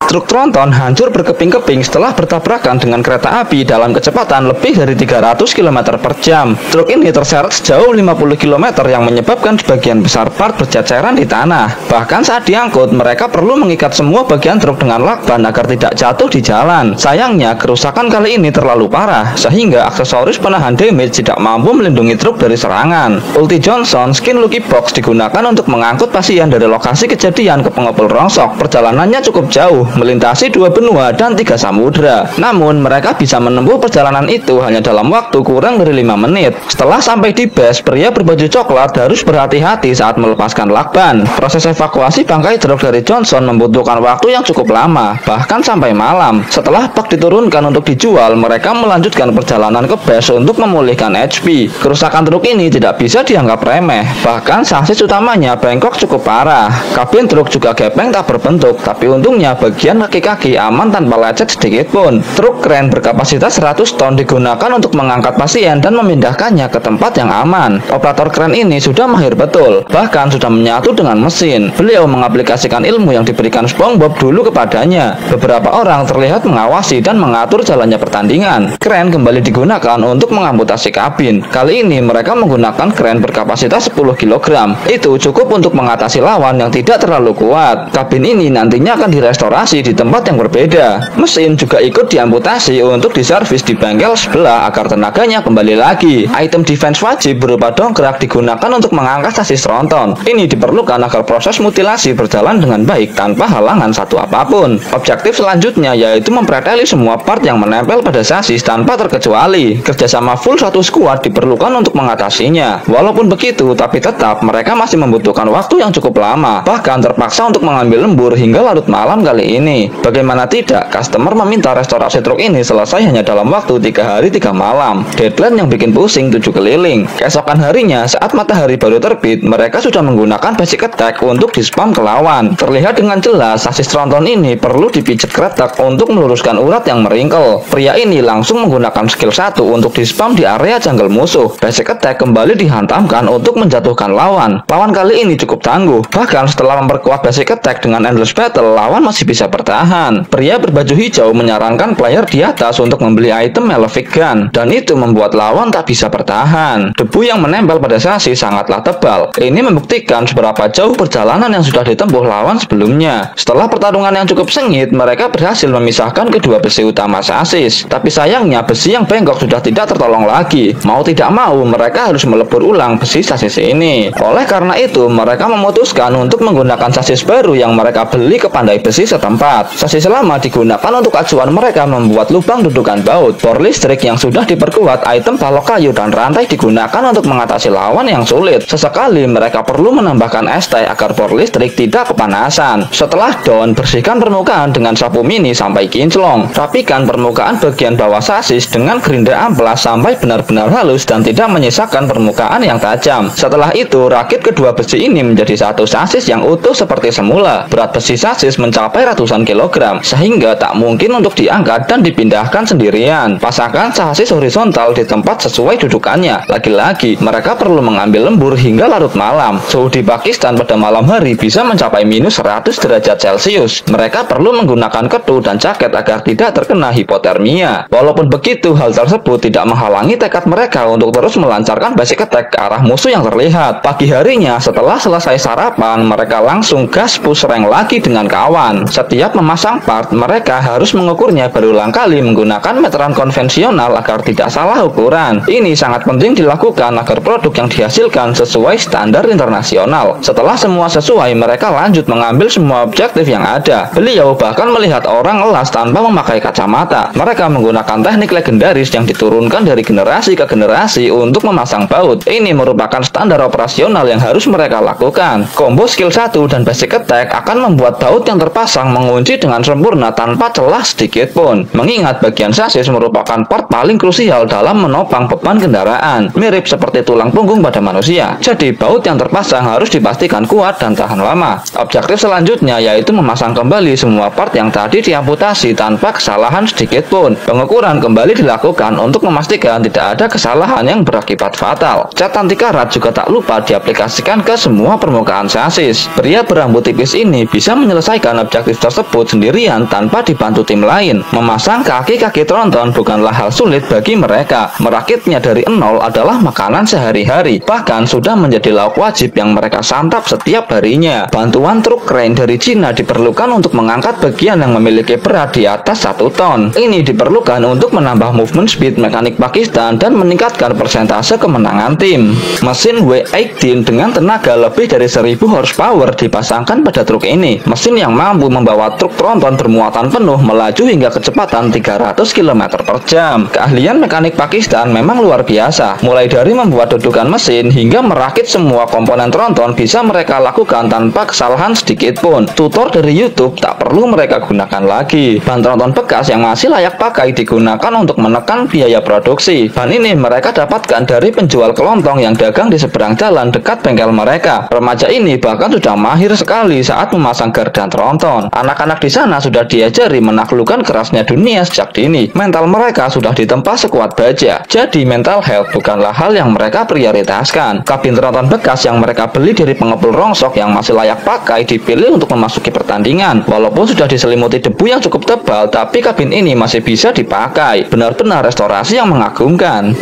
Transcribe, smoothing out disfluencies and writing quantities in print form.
Truk tronton hancur berkeping-keping setelah bertabrakan dengan kereta api dalam kecepatan lebih dari 300 km per jam. Truk ini terseret sejauh 50 km yang menyebabkan sebagian besar part berceceran di tanah. Bahkan saat diangkut, mereka perlu mengikat semua bagian truk dengan lakban agar tidak jatuh di jalan. Sayangnya, kerusakan kali ini terlalu parah, sehingga aksesoris penahan damage tidak mampu melindungi truk dari serangan. Ulti Johnson Skin Lucky Box digunakan untuk mengangkut pasien dari lokasi kejadian ke pengepul rongsok. Perjalanannya cukup jauh, melintasi 2 benua dan 3 samudra. Namun, mereka bisa menempuh perjalanan itu hanya dalam waktu kurang dari 5 menit. Setelah sampai di base, pria berbaju coklat harus berhati-hati saat melepaskan lakban. Proses evakuasi bangkai truk dari Johnson membutuhkan waktu yang cukup lama, bahkan sampai malam. Setelah bak diturunkan untuk dijual, mereka melanjutkan perjalanan ke base untuk memulihkan HP. Kerusakan truk ini tidak bisa dianggap remeh, bahkan sasis utamanya bengkok cukup parah. Kabin truk juga gepeng tak berbentuk, tapi untungnya bagian kaki-kaki aman tanpa lecet sedikit pun. Truk kren berkapasitas 100 ton digunakan untuk mengangkat pasien dan memindahkannya ke tempat yang aman. Operator kren ini sudah mahir betul, bahkan sudah menyatu dengan mesin. Beliau mengaplikasikan ilmu yang diberikan SpongeBob dulu kepadanya. Beberapa orang terlihat mengawasi dan mengatur jalannya pertandingan. Kren kembali digunakan untuk mengamputasi kabin. Kali ini mereka menggunakan kren berkapasitas 10 kg. Itu cukup untuk mengatasi lawan yang tidak terlalu kuat. Kabin ini nantinya akan direstorasi di tempat yang berbeda. Mesin juga ikut diamputasi untuk diservis di bengkel sebelah agar tenaganya kembali lagi. Item defense wajib berupa dongkrak digunakan untuk mengangkat sasis tronton. Ini diperlukan agar proses mutilasi berjalan dengan baik tanpa halangan satu apapun. Objektif selanjutnya yaitu mempreteli semua part yang menempel pada sasis tanpa terkecuali. Kerjasama full satu squad diperlukan untuk mengatasinya. Walaupun begitu, tapi tetap mereka masih membutuhkan waktu yang cukup lama, bahkan terpaksa untuk mengambil lembur hingga larut malam kali ini. Bagaimana tidak, customer meminta restorasi truk ini selesai hanya dalam waktu 3 hari 3 malam. Deadline yang bikin pusing 7 keliling. Keesokan harinya, saat matahari baru terbit, mereka sudah menggunakan basic attack untuk dispam ke lawan. Terlihat dengan jelas, sasis tronton ini perlu dipijet kretek untuk meluruskan urat yang meringkel. Pria ini langsung menggunakan skill 1 untuk dispam di area jungle musuh. Basic attack kembali dihantamkan untuk menjatuhkan lawan. Lawan kali ini cukup tangguh. Bahkan setelah memperkuat basic attack dengan endless battle, lawan masih bisa bertahan. Pria berbaju hijau menyarankan player di atas untuk membeli item Malefic Gun, dan itu membuat lawan tak bisa bertahan. Debu yang menempel pada sasis sangatlah tebal. Ini membuktikan seberapa jauh perjalanan yang sudah ditempuh lawan sebelumnya. Setelah pertarungan yang cukup sengit, mereka berhasil memisahkan kedua besi utama sasis. Tapi sayangnya besi yang bengkok sudah tidak tertolong lagi. Mau tidak mau, mereka harus melebur ulang besi sasis ini. Oleh karena itu, mereka memutuskan untuk menggunakan sasis baru yang mereka beli ke pandai besi setempat. Sasis lama digunakan untuk acuan mereka membuat lubang dudukan baut. Bor listrik yang sudah diperkuat, item balok kayu dan rantai digunakan untuk mengatasi lawan yang sulit. Sesekali mereka perlu menambahkan ST agar bor listrik tidak kepanasan. Setelah down, bersihkan permukaan dengan sapu mini sampai kinclong. Rapikan permukaan bagian bawah sasis dengan gerinda amplas sampai benar-benar halus dan tidak menyisakan permukaan yang tajam. Setelah itu, rakit kedua besi ini menjadi satu sasis yang utuh seperti semula. Berat besi sasis mencapai ratusan kilogram, sehingga tak mungkin untuk diangkat dan dipindahkan sendirian. Pasangkan sasis horizontal di tempat sesuai dudukannya. Lagi-lagi, mereka perlu mengambil lembur hingga larut malam. Suhu di Pakistan pada malam hari bisa mencapai minus 100 derajat Celcius. Mereka perlu menggunakan ketu dan jaket agar tidak terkena hipotermia. Walaupun begitu, hal tersebut tidak menghalangi tekad mereka untuk terus melancarkan basic attack ke arah musuh yang terlihat. Pagi harinya, setelah selesai sarapan, mereka langsung gas push rank lagi dengan kawan. Setiap memasang part, mereka harus mengukurnya berulang kali menggunakan meteran konvensional agar tidak salah ukuran. Ini sangat penting dilakukan agar produk yang dihasilkan sesuai standar internasional. Setelah semua sesuai, mereka lanjut mengambil semua objektif yang ada. Beliau bahkan melihat orang elas tanpa memakai kacamata. Mereka menggunakan teknik legendaris yang diturunkan dari generasi ke generasi untuk memasang baut. Ini merupakan standar operasional yang harus mereka lakukan. Combo skill 1 dan basic attack akan membuat baut yang terpasang mengunci dengan sempurna tanpa celah sedikit pun. Mengingat bagian sasis merupakan part paling krusial dalam menopang beban kendaraan, mirip seperti tulang punggung pada manusia. Jadi baut yang terpasang harus dipastikan kuat dan tahan lama. Objektif selanjutnya yaitu memasang kembali semua part yang tadi diamputasi tanpa kesalahan sedikit pun. Pengukuran kembali dilakukan untuk memastikan tidak ada kesalahan yang berakibat fatal. Cat anti karat juga tak lupa diaplikasikan ke semua permukaan sasis. Pria berambut tipis ini bisa menyelesaikan objektif tersebut tersebut sendirian tanpa dibantu tim lain. Memasang kaki-kaki tronton bukanlah hal sulit bagi mereka. Merakitnya dari nol adalah makanan sehari-hari, bahkan sudah menjadi lauk wajib yang mereka santap setiap harinya. Bantuan truk crane dari Cina diperlukan untuk mengangkat bagian yang memiliki berat di atas 1 ton. Ini diperlukan untuk menambah movement speed mekanik Pakistan dan meningkatkan persentase kemenangan tim. Mesin W18 dengan tenaga lebih dari 1000 horsepower dipasangkan pada truk ini. Mesin yang mampu membawa truk tronton bermuatan penuh melaju hingga kecepatan 300 km per jam. Keahlian mekanik Pakistan memang luar biasa. Mulai dari membuat dudukan mesin hingga merakit semua komponen tronton bisa mereka lakukan tanpa kesalahan sedikit pun. Tutor dari YouTube tak perlu mereka gunakan lagi. Ban tronton bekas yang masih layak pakai digunakan untuk menekan biaya produksi. Ban ini mereka dapatkan dari penjual kelontong yang dagang di seberang jalan dekat bengkel mereka. Remaja ini bahkan sudah mahir sekali saat memasang gardan tronton. Anak-anak di sana sudah diajari menaklukkan kerasnya dunia sejak dini. Mental mereka sudah ditempa sekuat baja. Jadi mental health bukanlah hal yang mereka prioritaskan. Kabin tronton bekas yang mereka beli dari pengepul rongsok yang masih layak pakai dipilih untuk memasuki pertandingan. Walaupun sudah diselimuti debu yang cukup tebal, tapi kabin ini masih bisa dipakai. Benar-benar restorasi yang mengagumkan.